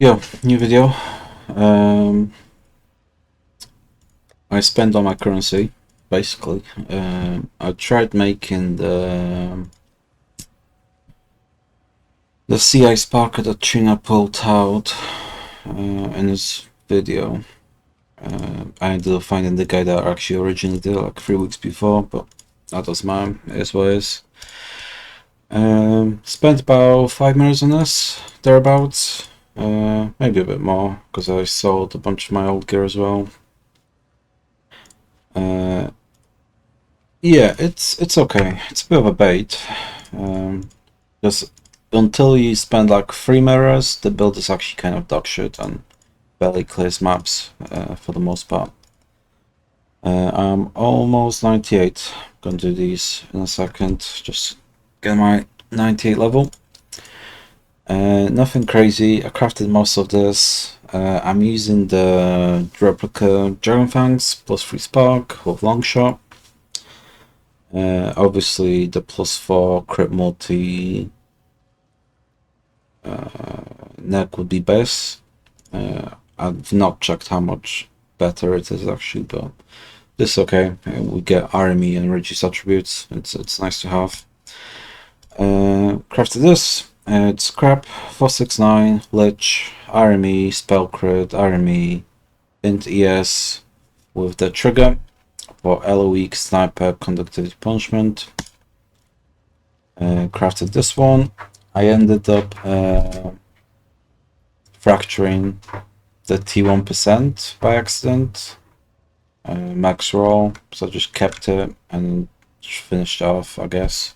Yo, new video. I spent all my currency, basically. I tried making the CI Sparker that Tuna pulled out in this video. I ended up finding the guy that actually originally did it like 3 weeks before, but that doesn't matter, it is what it is. Spent about 5 minutes on this, thereabouts. Maybe a bit more, because I sold a bunch of my old gear as well. Yeah, it's okay. It's a bit of a bait. Because until you spend like 3 mirrors, the build is actually kind of dog shit and barely clears maps for the most part. I'm almost 98. Gonna do these in a second. Just get my 98 level. Nothing crazy. I crafted most of this. I'm using the replica Dragon Fangs plus 3 spark with long shot. Obviously the +4 crit multi neck would be best. I've not checked how much better it is actually, but this is okay. We get RME and reduced attributes. It's nice to have. Crafted this. It's crap 469 Lich RME spell crit RME int ES with the trigger for LOE sniper conductivity punishment. Crafted this one. I ended up fracturing the T1% by accident. Max roll, so I just kept it and just finished off, I guess.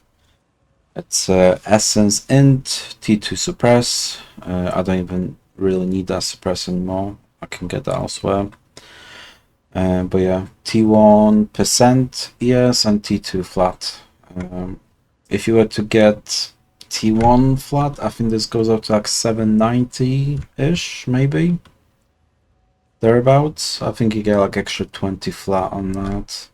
It's essence int T2 suppress. I don't even really need that suppress anymore. I can get that elsewhere. But yeah, T1% ES and T2 flat. If you were to get T1 flat, I think this goes up to like 790-ish, maybe. Thereabouts. I think you get like extra 20 flat on that.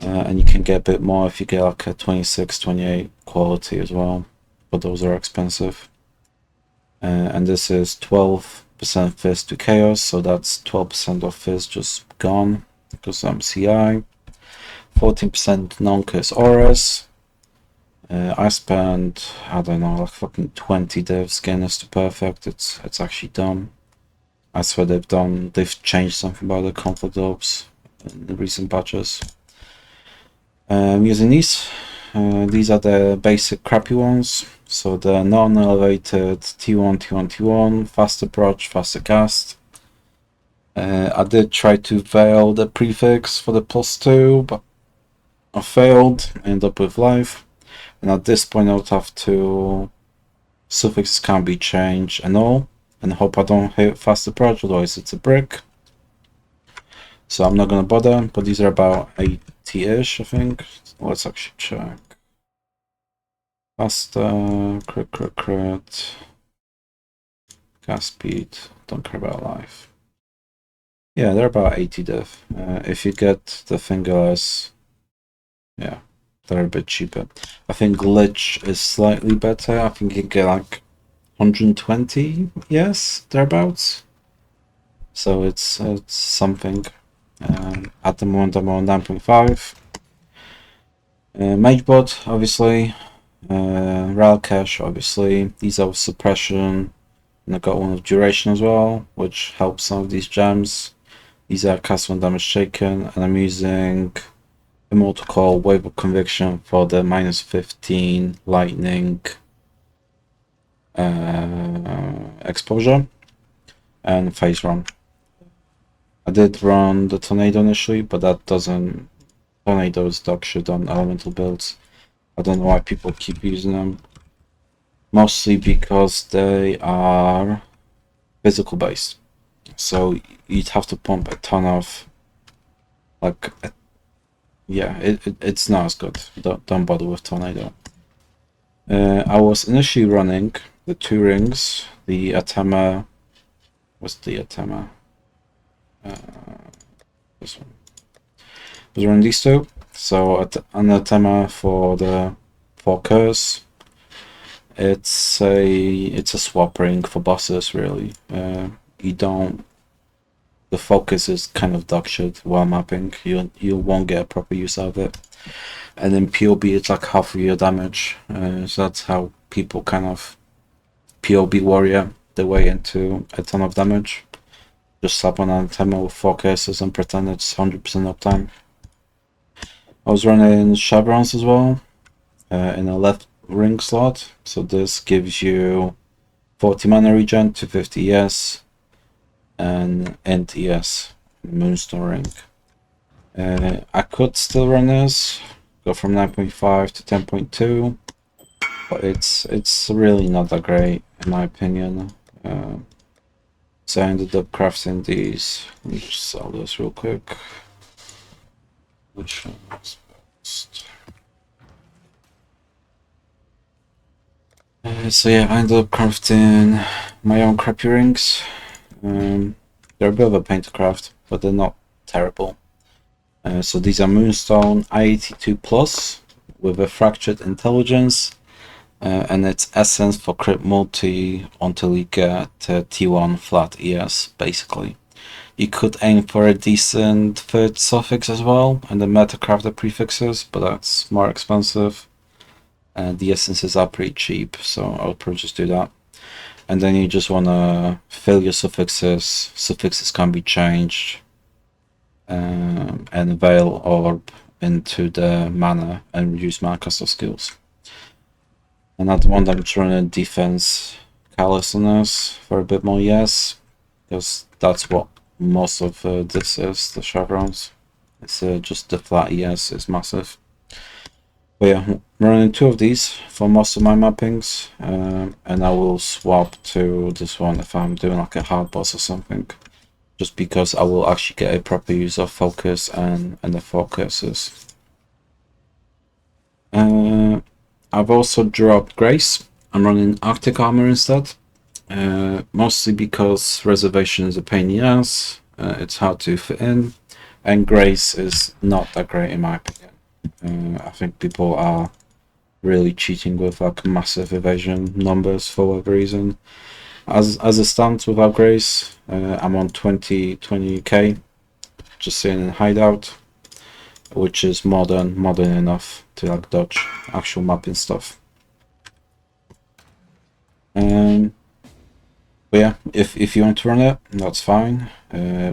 And you can get a bit more if you get like a 26, 28 quality as well. But those are expensive. And this is 12% fizz to chaos, so that's 12% of fizz just gone because I'm CI. 14% non-curse auras. I spent, I don't know, like fucking 20 divs getting this to perfect. It's actually done. I swear they've changed something about the conflict orbs in the recent patches. I'm using these. These are the basic crappy ones. So the non-elevated T1, T1, T1, fast approach, faster cast. I did try to veil the prefix for the +2, but I failed. I ended up with life. And at this point I would have to suffixes can't be changed and all, and hope I don't hit fast approach, otherwise it's a brick. So I'm not gonna bother, but these are about 80-ish, I think. Let's actually check. Faster, crit, gas speed, don't care about life. Yeah, they're about 80 div. If you get the fingerless, yeah, they're a bit cheaper. I think glitch is slightly better. I think you get like 120, yes, thereabouts. So it's something. At the moment I'm on 9.5. Magebot, obviously. Ral Cache, obviously. These are suppression. And I got one of duration as well, which helps some of these gems. These are cast 1 damage taken, and I'm using Immortal Call, Wave of Conviction for the -15 lightning exposure and phase run. I did run the tornado initially, but that doesn't. Tornado is dog shit on elemental builds. I don't know why people keep using them. Mostly because they are physical based. So you'd have to pump a ton of, like, yeah, it's not as good. Don't bother with tornado. I was initially running the 2 rings, the Atema. What's the Atema? This one. I was running these 2. So an Atema for the 4 curse. It's a swap ring for bosses, really. You don't. The focus is kind of dog shit while mapping. You won't get a proper use out of it. And in POB, it's like half of your damage. So that's how people kind of POB warrior their way into a ton of damage. Just slap on an timer with 4 cases and pretend it's 100% uptime. I was running chevrons as well in a left ring slot. So this gives you 40 mana regen, 250 ES, and end ES, Moonstone ring. I could still run this, go from 9.5 to 10.2, but it's really not that great in my opinion. So I ended up crafting these. Let me just sell this real quick. Which one is best? So yeah, I ended up crafting my own crappy rings. They're a bit of a pain to craft, but they're not terrible. So these are Moonstone I-82 Plus with a Fractured Intelligence, and it's Essence for crit multi until you get T1 flat ES, basically. You could aim for a decent third suffix as well, and then metacraft the prefixes, but that's more expensive. The essences are pretty cheap, so I'll probably just do that. And then you just want to fill your suffixes. Suffixes can be changed. And Veil Orb into the mana and reduce mana cost of skills. Another one that I'm trying to defense Callus on us for a bit more, yes, because that's what most of this is, the chevrons. It's just the flat ES is massive. But yeah, I'm running 2 of these for most of my mappings, and I will swap to this one if I'm doing like a hard boss or something, just because I will actually get a proper use of focus and the focuses. I've also dropped Grace. I'm running Arctic Armor instead, mostly because Reservation is a pain in the ass, it's hard to fit in, and Grace is not that great in my opinion. I think people are really cheating with like massive evasion numbers for whatever reason. As it stands without Grace, I'm on 20k, just sitting in hideout, which is more than enough to like dodge actual mapping stuff. But yeah, if you want to run it, that's fine.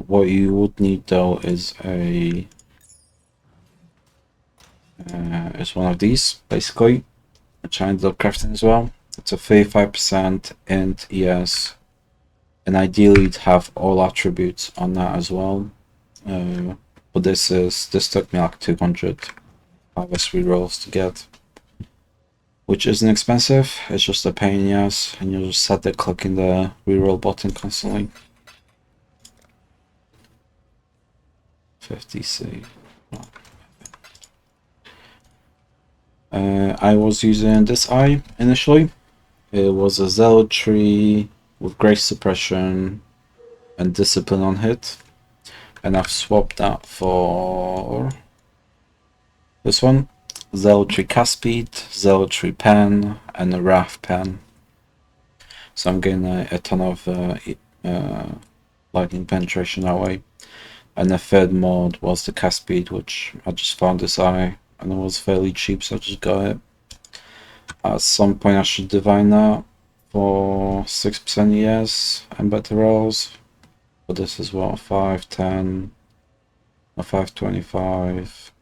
What you would need though is one of these, basically, which I ended up crafting as well. It's a 35% int ES, and ideally you'd have all attributes on that as well. But this took me like 200 harvest rerolls to get, which isn't expensive. It's just a pain in the ass, and you just sat there clicking the reroll button constantly. 50C. I was using this eye initially. It was a Zealotry with Grace Suppression and Discipline on hit, and I've swapped that for this one. Zealotry Cast Speed, Zealotry Pen, and a Wrath Pen. So I'm getting a ton of lightning penetration that way. And the third mod was the Cast Speed, which I just found this eye, and it was fairly cheap, so I just got it. At some point I should divine that for 6% ES and better rolls. But this is what, 510 or 525.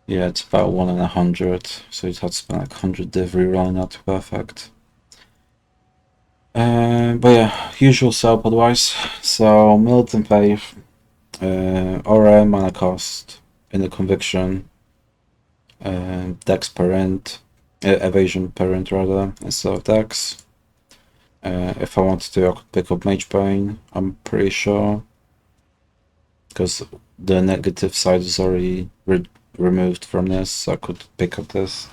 Yeah, it's about 1 in 100, so you'd have to spend like 100 div rerolling that to perfect. But yeah, usual setup otherwise. So Militant Faith, Aura, mana cost, Inner Conviction, Dex parent, Evasion parent rather, instead of Dex. If I wanted to, I could pick up Mage Bane, I'm pretty sure, because the negative side is already removed from this, so I could pick up this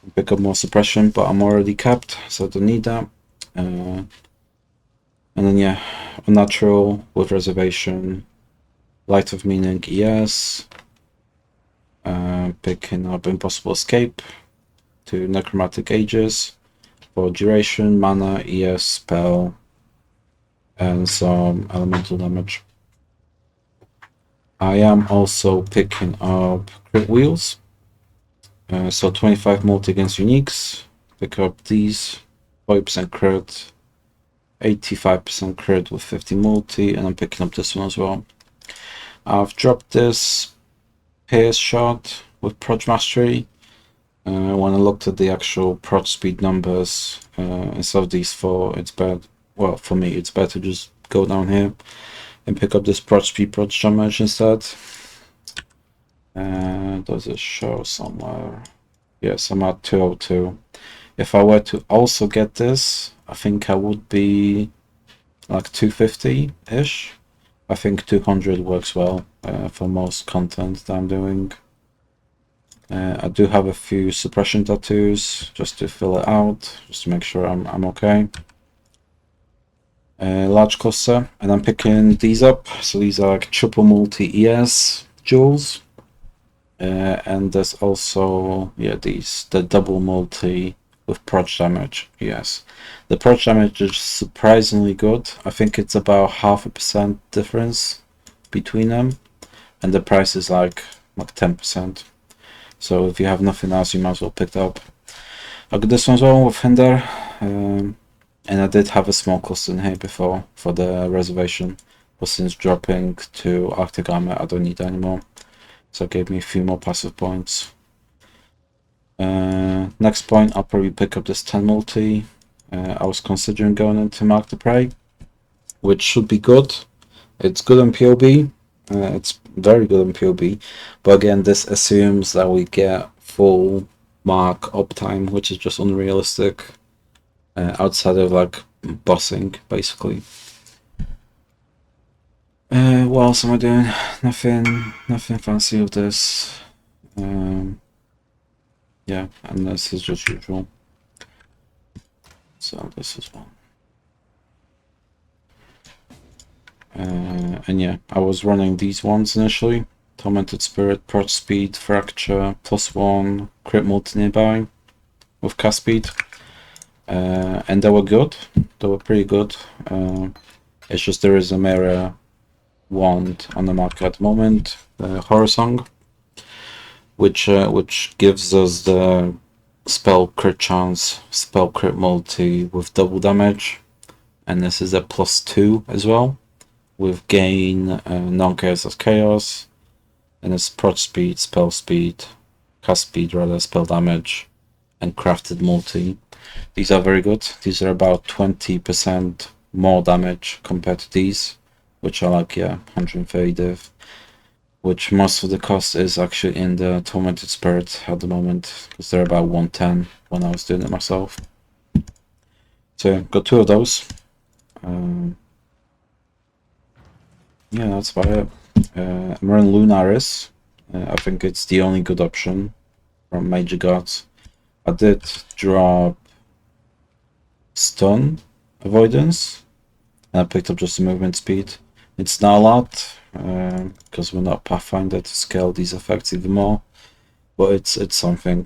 and pick up more suppression, but I'm already capped, so I don't need that. And then yeah, Unnatural with Reservation, Light of Meaning ES, picking up Impossible Escape, 2 necromantic ages for duration, mana, ES, spell, and some elemental damage. I am also picking up crit wheels, so 25 multi against uniques. Pick up these, 40% crit, 85% crit with 50 multi, and I'm picking up this one as well. I've dropped this Pierce shot with Proj Mastery. When I looked at the actual prot speed numbers, instead of these 4, it's bad. Well, for me, it's better to just go down here and pick up this prot speed prot damage instead. Does it show somewhere? Yes, I'm at 202. If I were to also get this, I think I would be like 250-ish. I think 200 works well for most content that I'm doing. I do have a few suppression tattoos just to fill it out, just to make sure I'm okay. Large cluster, and I'm picking these up. So these are like triple multi ES jewels, and there's also the double multi with proj damage. Yes, the proj damage is surprisingly good. I think it's about 0.5% difference between them, and the price is like 10%. So if you have nothing else, you might as well pick it up. I got this one as well with Hinder, and I did have a small cluster in here before for the reservation, but since dropping to Arctic Armor, I don't need it anymore. So it gave me a few more passive points. Next point, I'll probably pick up this 10 multi. I was considering going into Mark the Prey, which should be good. It's good on POB. It's very good on POB, but again, this assumes that we get full mark uptime, which is just unrealistic outside of like bossing, basically. What else am I doing? Nothing fancy with this. Yeah, and this is just usual. So this is one. And yeah, I was running these ones initially. Tormented Spirit, Prot Speed, Fracture, +1, Crit Multi nearby with cast speed. And they were good. They were pretty good. It's just there is a mirror wand on the market at the moment, the Horror Song, which gives us the spell crit chance, spell crit multi with double damage, and this is a +2 as well, with gain, non-chaos as chaos, and it's prot speed, spell speed, cast speed rather, spell damage, and crafted multi. These are very good. These are about 20% more damage compared to these, which are like 130 div, which most of the cost is actually in the Tormented Spirit at the moment, because they're about 110 when I was doing it myself. So got 2 of those. Yeah, that's about it. I'm running Lunaris. I think it's the only good option from Major Gods. I did drop Stun Avoidance, and I picked up just the movement speed. It's not a lot, because we're not Pathfinder to scale these effects even more, but it's something.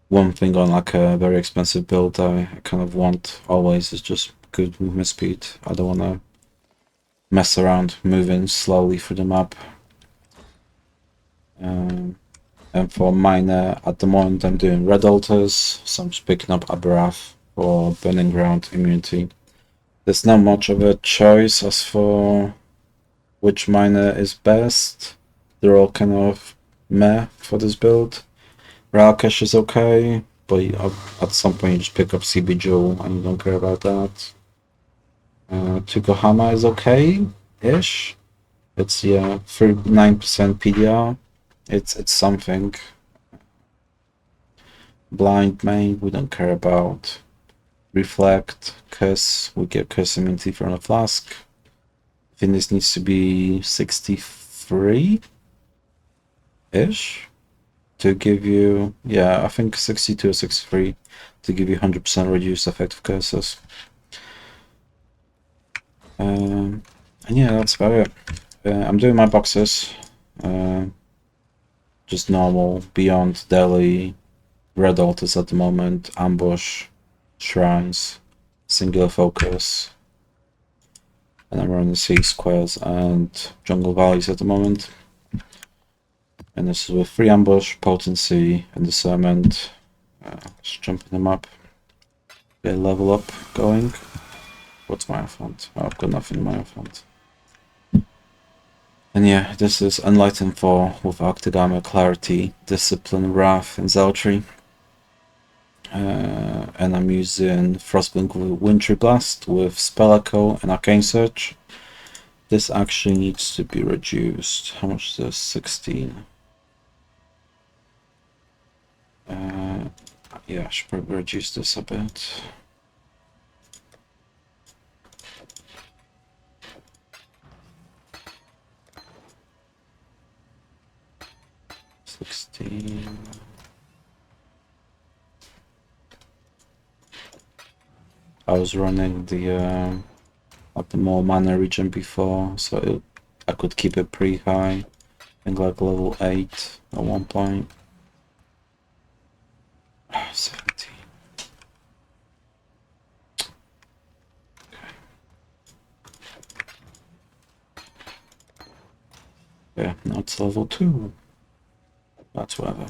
One thing on like a very expensive build I kind of want always is just good movement speed. I don't want to mess around moving slowly through the map. And for minor, at the moment I'm doing Red Altars, so I'm just picking up Aberath for Burning Ground immunity. There's not much of a choice as for which minor is best. They're all kind of meh for this build. Ralkesh is okay, but at some point you just pick up CB Jewel and you don't care about that. Tukohama is okay-ish. It's 39% PDR. It's something. Blind main we don't care about. Reflect, Curse, we get Curse immunity from a flask. I think this needs to be 63-ish to give you, I think 62 or 63 to give you 100% reduced effective curses. And yeah, that's about it. I'm doing my boxes. just normal, beyond, daily, red altars at the moment, ambush, shrines, singular focus, and I'm running sea squares and jungle valleys at the moment. And this is with free ambush, potency, and discernment. Just jumping them up. Get a level up going. What's my font? Oh, I've got nothing in my font. And yeah, this is Enlightened 4 with Arctic Armor, Clarity, Discipline, Wrath, and Zealotry. And I'm using Frostblink with Wintry Blast with Spell Echo and Arcane Search. This actually needs to be reduced. How much is this? 16. Yeah, I should probably reduce this a bit. I was running the like the more mana region before, so I could keep it pretty high. I think like level 8 at one point. 17. Okay. Yeah, now it's level 2. That's whatever.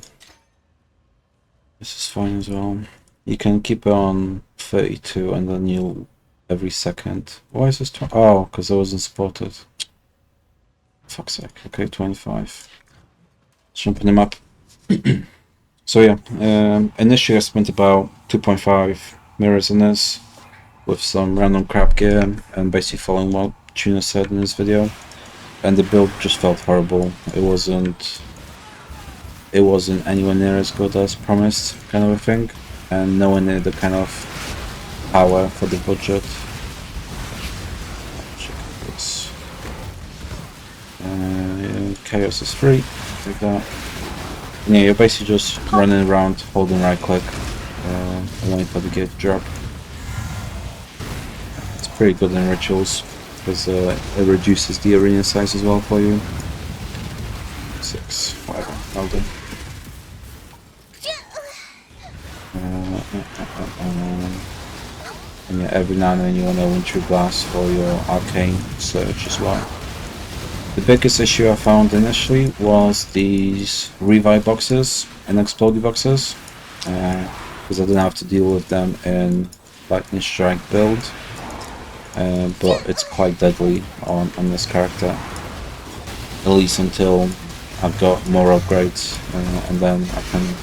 This is fine as well. You can keep it on 32 and then you'll every second. Why is this? Oh, because I wasn't spotted. Fuck's sake. Okay, 25. Jumping him up. So yeah, initially I spent about 2.5 mirrors in this with some random crap gear and basically following what Tuna said in his video. And the build just felt horrible. It wasn't anywhere near as good as promised, kind of a thing, and nowhere near the kind of power for the budget. Chaos is free, like that. And yeah, you're basically just running around, holding right click, waiting for the gate to drop. It's pretty good in rituals, because it reduces the arena size as well for you. 6, whatever, I'll do. And yeah, every now and then you want to Wintry Blast for your Arcane Search as well. The biggest issue I found initially was these revive boxes and explodey boxes, because I didn't have to deal with them in Lightning Strike build, but it's quite deadly on this character, at least until I've got more upgrades, and then I can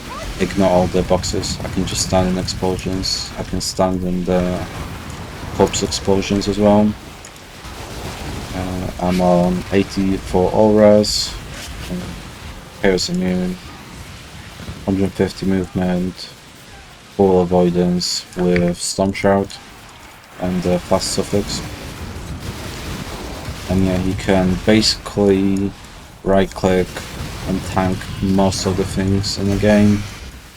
ignore all the boxes. I can just stand in explosions, I can stand in the corpse explosions as well. I'm on 80 for auras, Chaos Immune, 150 movement, full avoidance with Storm Shroud and fast suffix. And yeah, you can basically right click and tank most of the things in the game.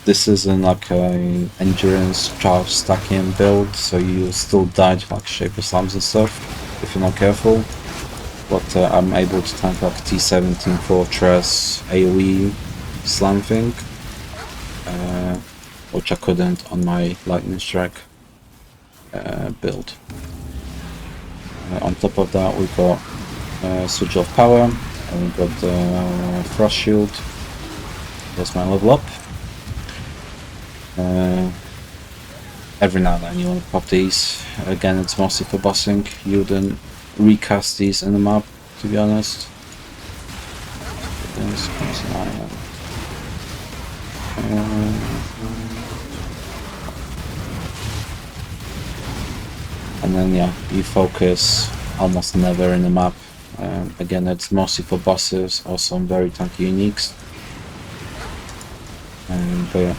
This isn't like a endurance charge stacking build, so you still die to like Shaper Slams and stuff if you're not careful. But I'm able to tank like T17 Fortress AoE slam thing, which I couldn't on my Lightning Strike build. On top of that, we've got Switch of Power, and we've got the Frost Shield. That's my level up. Every now and then you want to pop these. Again, it's mostly for bossing. You wouldn't recast these in the map, to be honest. And then yeah, you focus almost never in the map. Again, it's mostly for bosses or some very tanky uniques. But yeah,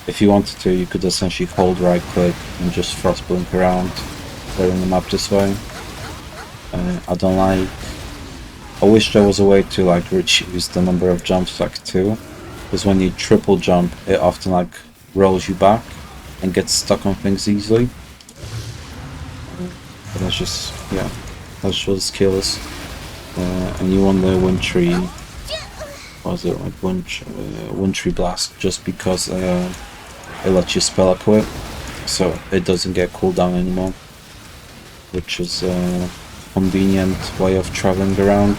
if you wanted to, you could essentially hold right click and just Frostblink around clearing the map this way. I don't like. I wish there was a way to like reduce the number of jumps like 2, because when you triple jump, it often like rolls you back and gets stuck on things easily. But that's just, yeah, that's what the skill is. And you want the Wintry was it, like Wintry Blast, just because it lets you spell equip, so it doesn't get cooldown anymore, which is a convenient way of traveling around.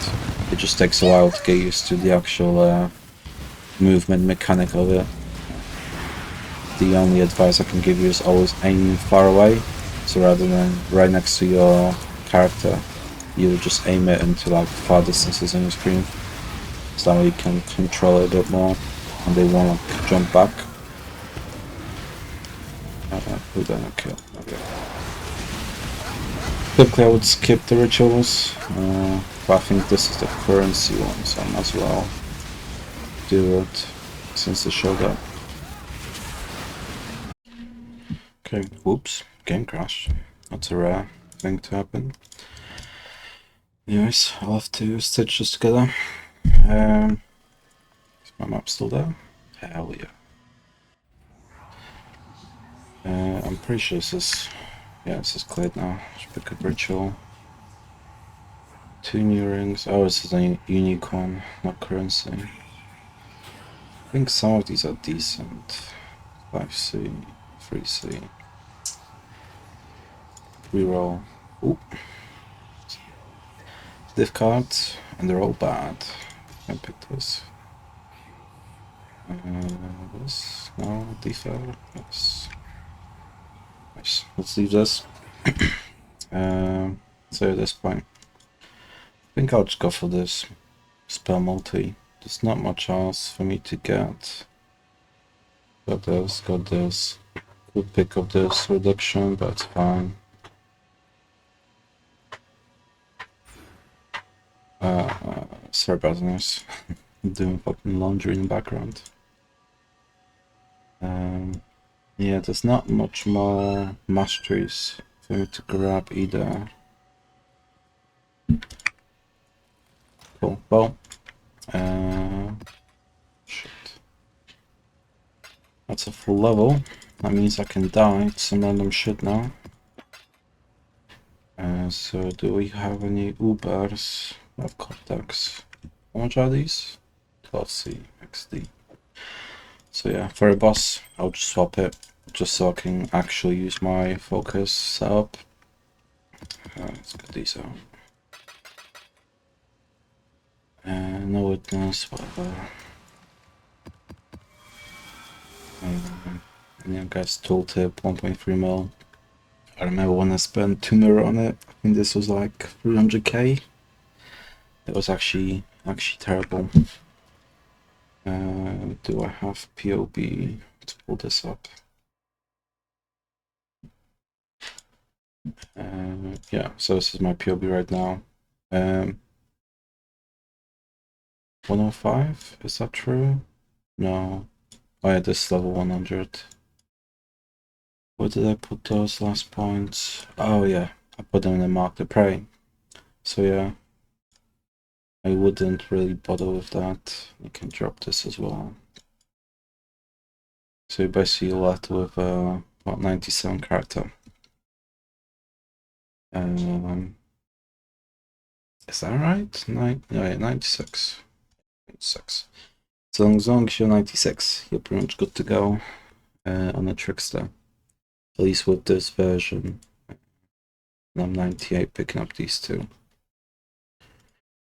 It just takes a while to get used to the actual movement mechanic of it. The only advice I can give you is always aim far away, so rather than right next to your character, you just aim it into like far distances on your screen, so that way you can control it a bit more and they won't like jump back. Who did I kill? Okay. Typically I would skip the rituals, but I think this is the currency one, so I might as well do it since they showed up. Okay, whoops, game crashed. That's a rare thing to happen. Anyways, I'll have to stitch this together. Is my map still there? Hell yeah. I'm pretty sure this is... yeah, this is cleared now. Should pick a ritual. 2 new rings. Oh, this is a unicorn, not currency. I think some of these are decent. 5C, 3C. Reroll. Oop. Div cards, and they're all bad. I can pick this. This? No, default. Yes. Nice. Let's leave this. So at this point, I think I'll just go for this spell multi. There's not much else for me to get. Got this, got this. Could pick up this reduction, but it's fine. Sorry about this. I'm doing fucking laundry in the background. Yeah, there's not much more masteries for me to grab either. Cool. Well, shit. That's a full level. That means I can die to some random shit now. So do we have any Ubers? Of contacts. How much are these? 12C XD. So yeah, for a boss, I'll just swap it, just so I can actually use my focus setup. Let's get these out. No witness, whatever. And yeah, guys, tooltip 1.3 mil. I remember when I spent 2 mil on it. I think this was like 300k. It was actually terrible. Do I have POB to pull this up? Yeah, so this is my POB right now. 105, is that true? No. Oh yeah, this is level 100. Where did I put those last points? Oh yeah, I put them in the Mark the Prey. So yeah, I wouldn't really bother with that. You can drop this as well. So you basically left with about 97 character. Is that right? Yeah, 96. 96. So as long as you're 96, you're pretty much good to go on a Trickster. At least with this version. And I'm 98 picking up these two.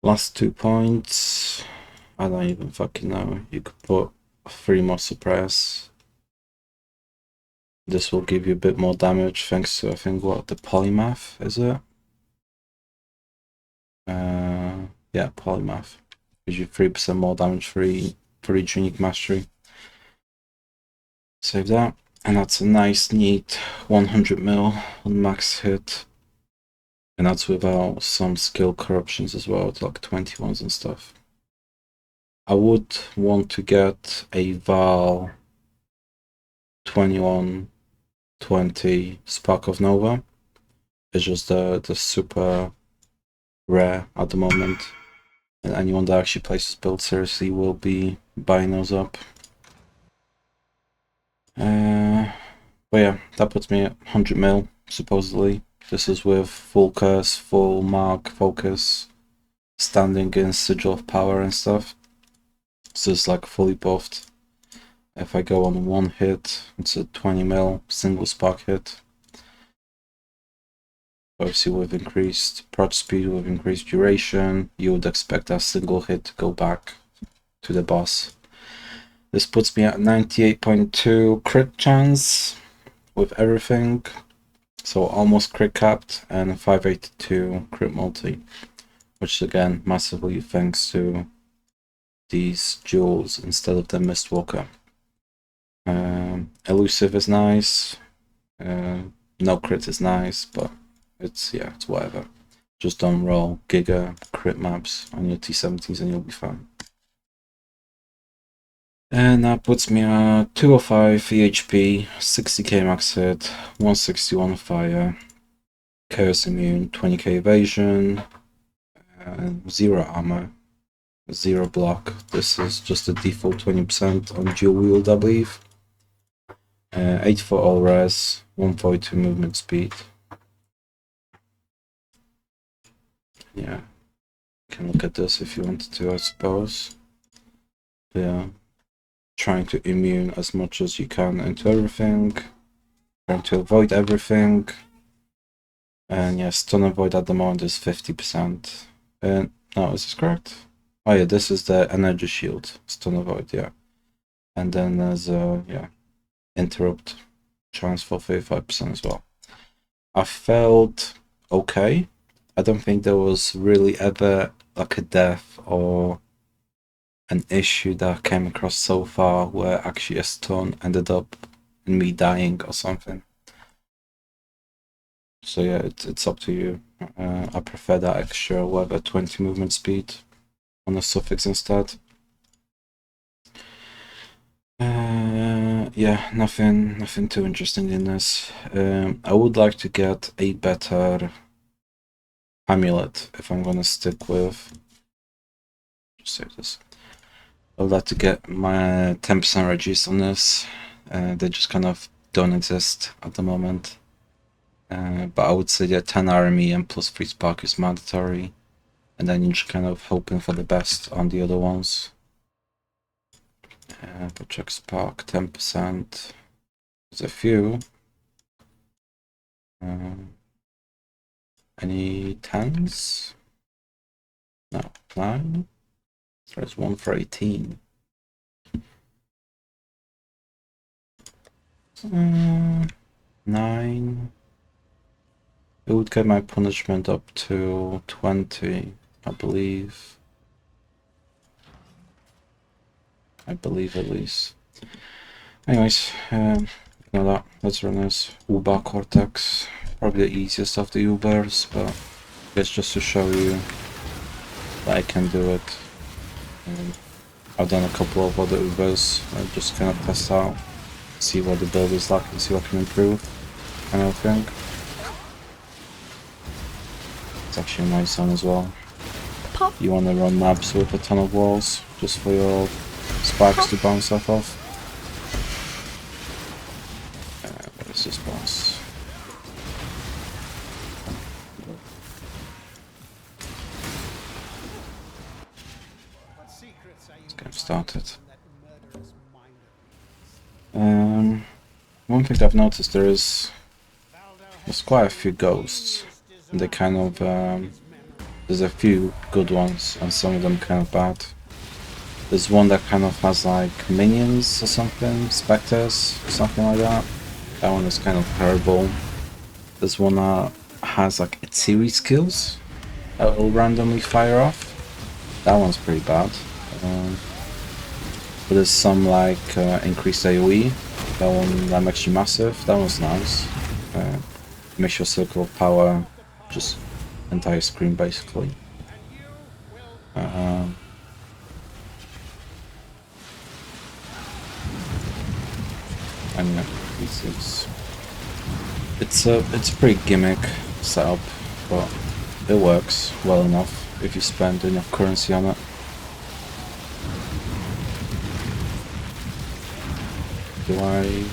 Last 2 points. I don't even fucking know. You could put 3 more suppress. This will give you a bit more damage thanks to, I think, what, the polymath, is it? Yeah, polymath. Gives you 3% more damage for each unique mastery. Save that. And that's a nice, neat 100 mil on max hit. And that's without some skill corruptions as well, like 21s and stuff. I would want to get a Val 2120 Spark of Nova. It's just the super rare at the moment. And anyone that actually plays this build seriously will be buying those up. But yeah, that puts me at 100 mil, supposedly. This is with full curse, full mark, focus, standing in sigil of power and stuff. So it's like fully buffed. If I go on one hit, it's a 20 mil single spark hit. Obviously with increased prod speed, with increased duration, you would expect that single hit to go back to the boss. This puts me at 98.2 crit chance with everything. So almost crit capped, and 582 crit multi. Which again, massively thanks to these jewels instead of the Mistwalker. Elusive is nice. No crit is nice, but it's whatever. Just don't roll Giga crit maps on your T70s and you'll be fine. And that puts me at 205 EHP, 60k max hit, 161 fire, chaos immune, 20k evasion, 0 armor, 0 block. This is just a default 20% on dual wield, I believe. 8 for all res, 142 movement speed. Yeah, you can look at this if you wanted to, I suppose. Yeah, trying to immune as much as you can into everything, trying to avoid everything. And yeah, stun avoid at the moment is 50%. No, is this correct? Oh yeah, this is the energy shield, stun avoid, yeah. And then there's interrupt chance for 35% as well. I felt okay. I don't think there was really ever like a death or an issue that I came across so far where actually a stun ended up in me dying or something. So yeah, it's up to you. I prefer that extra whatever 20 movement speed on the suffix instead. Yeah, nothing too interesting in this. I would like to get a better amulet if I'm gonna stick with. Just save this. I'd like to get my 10% reduced on this. They just kind of don't exist at the moment. But I would say that 10 RME and plus 3 spark is mandatory. And then you're just kind of hoping for the best on the other ones. But check spark 10%. There's a few. Any 10s? No, 9. There's one for 18. 9. It would get my punishment up to 20, I believe. At least. Anyways, ignore that. Let's run this Uber Cortex. Probably the easiest of the Ubers, but it's just to show you that I can do it. I've done a couple of other Ubers. I just kind of test out, see what the build is like, and see what I can improve, kind of thing. It's actually a nice one as well. Pop. You want to run maps with a ton of walls, just for your sparks to bounce off of. What is this boss? Let's get started. One thing I've noticed, there's quite a few ghosts. And they kind of there's a few good ones and some of them kind of bad. There's one that kind of has like minions or something, specters, something like that. That one is kind of terrible. There's one that has like a series skills that will randomly fire off. That one's pretty bad. But there's some like increased AoE. That one that makes you massive. That one's nice. Makes your circle of power just entire screen basically. And yeah, it's a pretty gimmick setup, but it works well enough if you spend enough currency on it. Do I?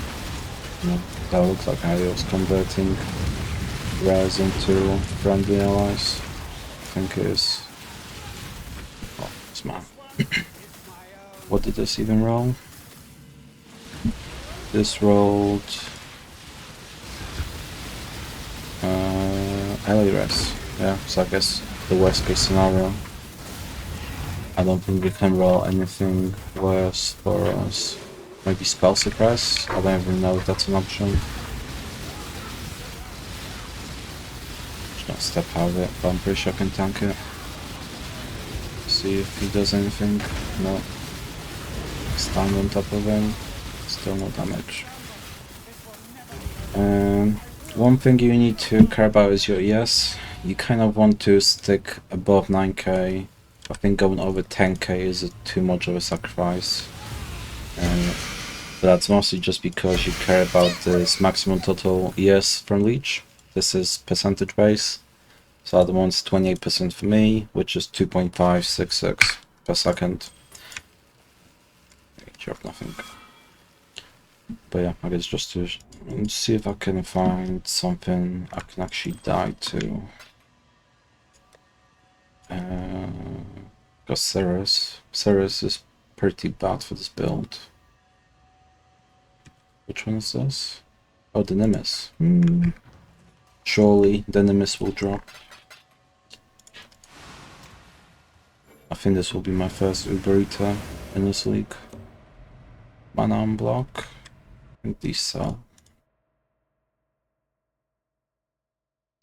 No, that looks like I was converting rares into friendly allies. I think it is. Oh, this man. What did this even roll? This rolled LRS. Yeah, so I guess the worst case scenario. I don't think we can roll anything worse for us. Maybe spell suppress? I don't even know if that's an option. Just gonna step out of it, but I'm pretty sure I can tank it. See if he does anything. No. Stand on top of him. Still no damage. One thing you need to care about is your ES. You kind of want to stick above 9k. I think going over 10k is too much of a sacrifice. But that's mostly just because you care about this maximum total ES from Leech. This is percentage base. So at the moment it's 28% for me, which is 2.566 per second. Drop nothing. But yeah, I guess just to see if I can find something I can actually die to. Got Ceres. Ceres is pretty bad for this build. Which one is this? Oh, the Nimbus. Surely the Nimbus will drop. I think this will be my first Uber Eater in this league. Mana on block. And these sell.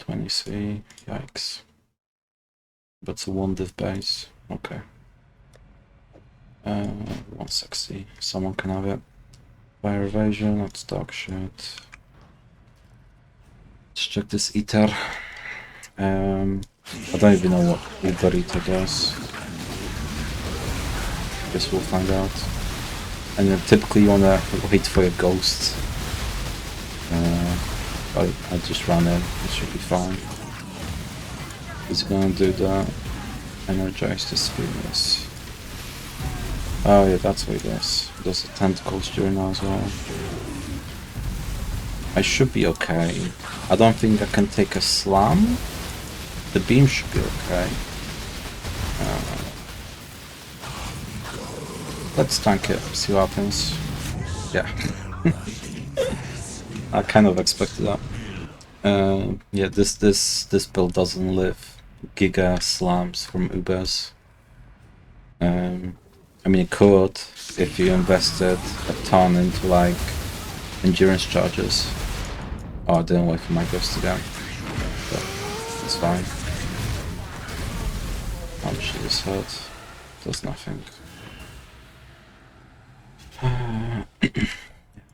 20C. Yikes. But it's a 1 div base. Okay. 160. Someone can have it. Fire evasion, that's dog shit. Let's check this Ether. I don't even know what Uber Ether does. Guess we'll find out. And then typically you wanna wait for your ghost. I just ran in, it should be fine. He's gonna do that. Energize the spheres. Oh yeah, that's what it is. There's a tentacles during now as well. I should be okay. I don't think I can take a slam. The beam should be okay. Let's tank it, see what happens. Yeah. I kind of expected that. Yeah, this build doesn't live giga slams from Ubers. I mean, it could if you invested a ton into like endurance charges. Oh, I didn't wait for my ghost to go. But it's fine. How much did this hurt? Does nothing.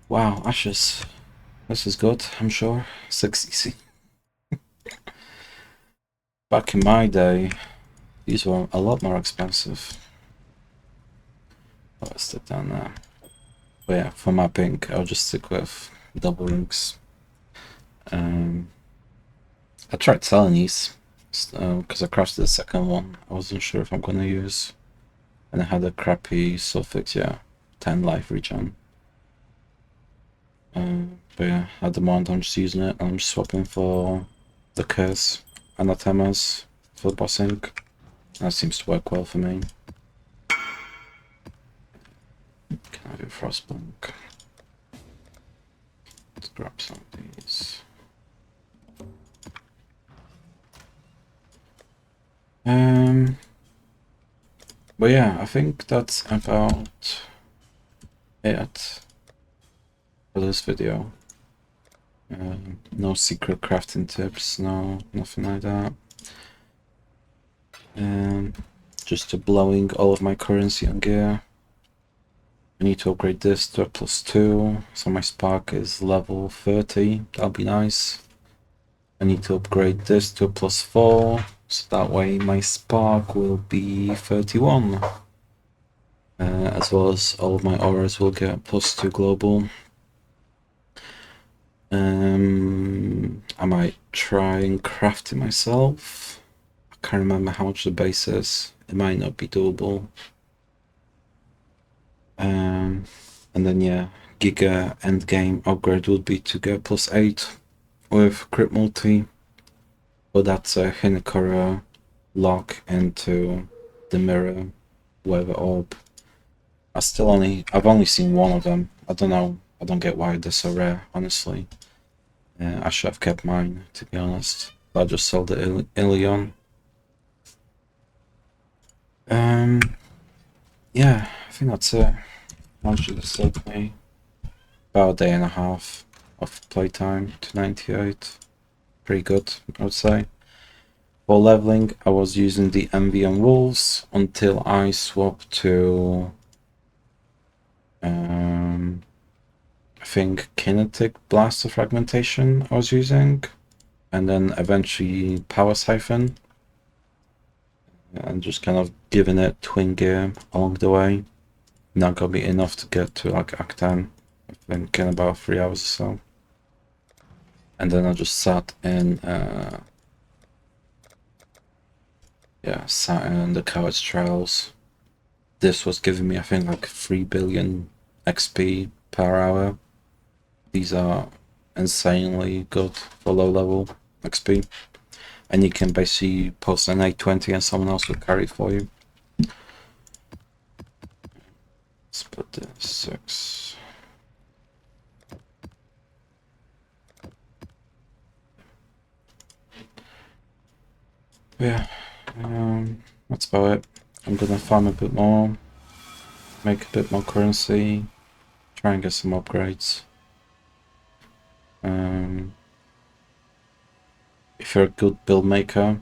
Wow, ashes. This is good, I'm sure. 6 easy. Back in my day, these were a lot more expensive. I'll stick down there. But yeah, for mapping, I'll just stick with double rings. I tried selling these because I crashed the second one. I wasn't sure if I'm gonna use, and I had a crappy suffix. Yeah, 10 life regen. But yeah, at the moment I'm just using it. I'm just swapping for the curse anathemas for bossing. That seems to work well for me. Can I do frostbank? Let's grab some of these. But yeah, I think that's about it for this video. No secret crafting tips, no, nothing like that. Just blowing all of my currency on gear. I need to upgrade this to a +2, so my spark is level 30, that'll be nice. I need to upgrade this to a +4, so that way my spark will be 31. As well as all of my auras will get +2 global. I might try and craft it myself. I can't remember how much the base is. It might not be doable. And then yeah, Giga endgame upgrade would be to get +8 with crit multi. But that's a Hinekora lock into the mirror weather orb. I've only seen one of them. I don't know. I don't get why they're so rare, honestly. I should have kept mine, to be honest. But I just sold the Ilion. Yeah, I think that's it. Managed to save me about a day and a half of playtime to 98. Pretty good, I would say. For leveling, I was using the Envy and Wolves until I swapped to I think Kinetic Blaster Fragmentation I was using, and then eventually Power Siphon, and just kind of giving it twin gear along the way. Not gonna be enough to get to like Act 10, I think in about 3 hours or so. And then I just sat in the Coward's Trials. This was giving me, I think, like 3 billion XP per hour. These are insanely good for low level XP. And you can basically post an 820 and someone else will carry it for you. Let's put this 6. Yeah, that's about it. I'm gonna farm a bit more, make a bit more currency, try and get some upgrades. If you're a good build maker,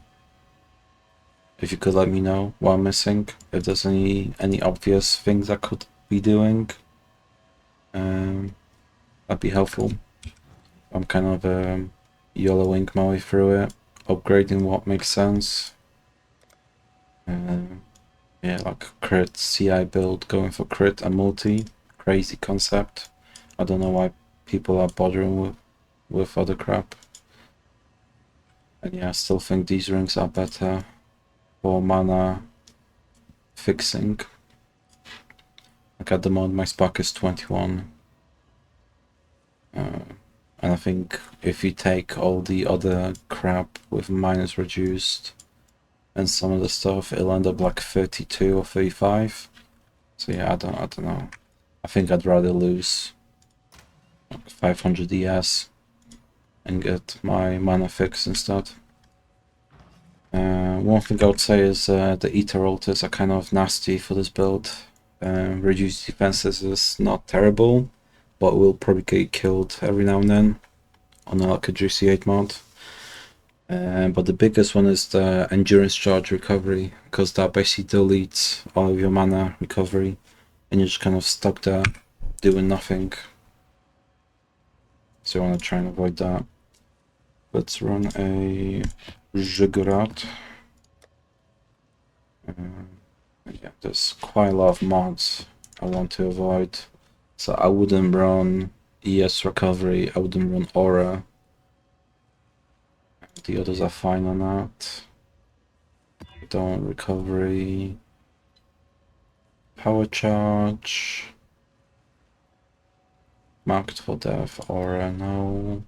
if you could let me know what I'm missing, if there's any obvious things I could be doing, that'd be helpful. I'm kind of YOLOing my way through it, upgrading what makes sense. Yeah, like crit CI build, going for crit and multi, crazy concept. I don't know why people are bothering with other crap. And yeah, I still think these rings are better for mana fixing. Like at the moment my spec is 21. And I think if you take all the other crap with minus reduced and some of the stuff, it'll end up like 32 or 35. So yeah, I don't know. I think I'd rather lose like 500 ES and get my mana fixed instead. One thing I would say is the Ether Altars are kind of nasty for this build. Reduced defenses is not terrible, but will probably get killed every now and then on like a Juicy 8 mod. But the biggest one is the Endurance Charge Recovery, because that basically deletes all of your mana recovery, and you're just kind of stuck there doing nothing. So I want to try and avoid that. Let's run a Ziggurat. Yeah, there's quite a lot of mods I want to avoid. So I wouldn't run ES Recovery, I wouldn't run Aura. The others are fine on that. Don't Recovery. Power Charge. Marked for Death, Aura, no.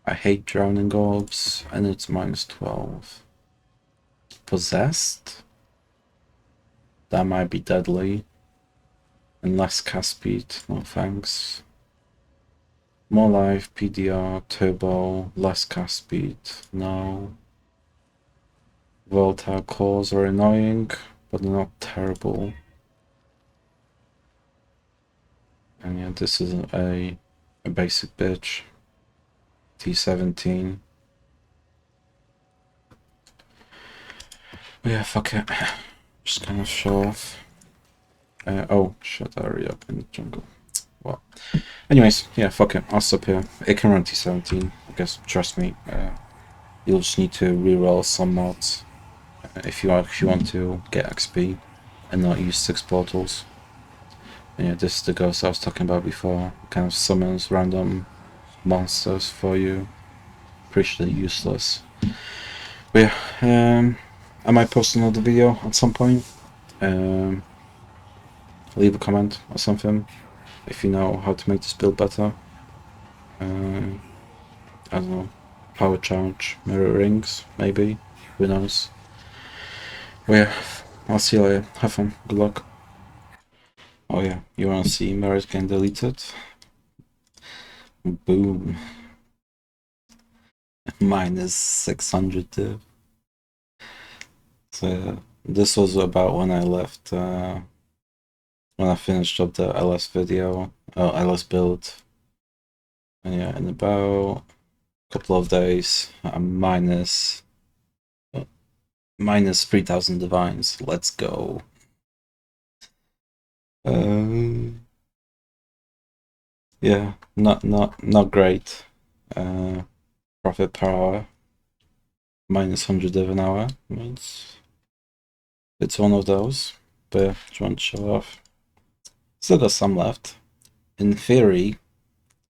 I hate Drowning Orbs, and it's minus 12. Possessed? That might be deadly. And less cast speed, no thanks. More life, PDR, turbo, less cast speed, no. Volatile claws are annoying, but they're not terrible. And yeah, this is a basic bitch. T17. But yeah, fuck it. Just kind of show off. Oh shit, I already up in the jungle. Well, anyways, yeah, fuck it. I'll stop here. It can run T17, I guess. Trust me. You'll just need to reroll some mods if you actually want to get XP and not use 6 portals. And yeah, this is the ghost I was talking about before. It kind of summons random monsters for you. Pretty useless. But yeah, I might post another video at some point. Leave a comment or something if you know how to make this build better. I don't know, power charge, mirror rings, maybe, who knows. Well, yeah, I'll see you later. Have fun, good luck. Oh yeah, you wanna see mirrors getting deleted? Boom. Minus 600 div. So yeah, this was about when I left, when I finished up the LS video, LS build. And yeah, in about a couple of days, I'm minus 3,000 divines. Let's go. Yeah, not great. Profit per hour, minus 100 div an hour. It's one of those. But yeah, just want to show off. Still got some left. In theory,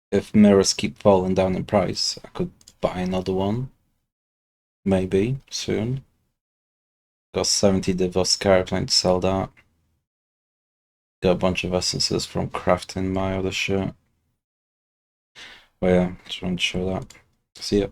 if mirrors keep falling down in price, I could buy another one. Maybe soon. Got 70 div of Scarab, planning to sell that. Got a bunch of essences from crafting my other shit. But yeah, just wanted to show that. See ya.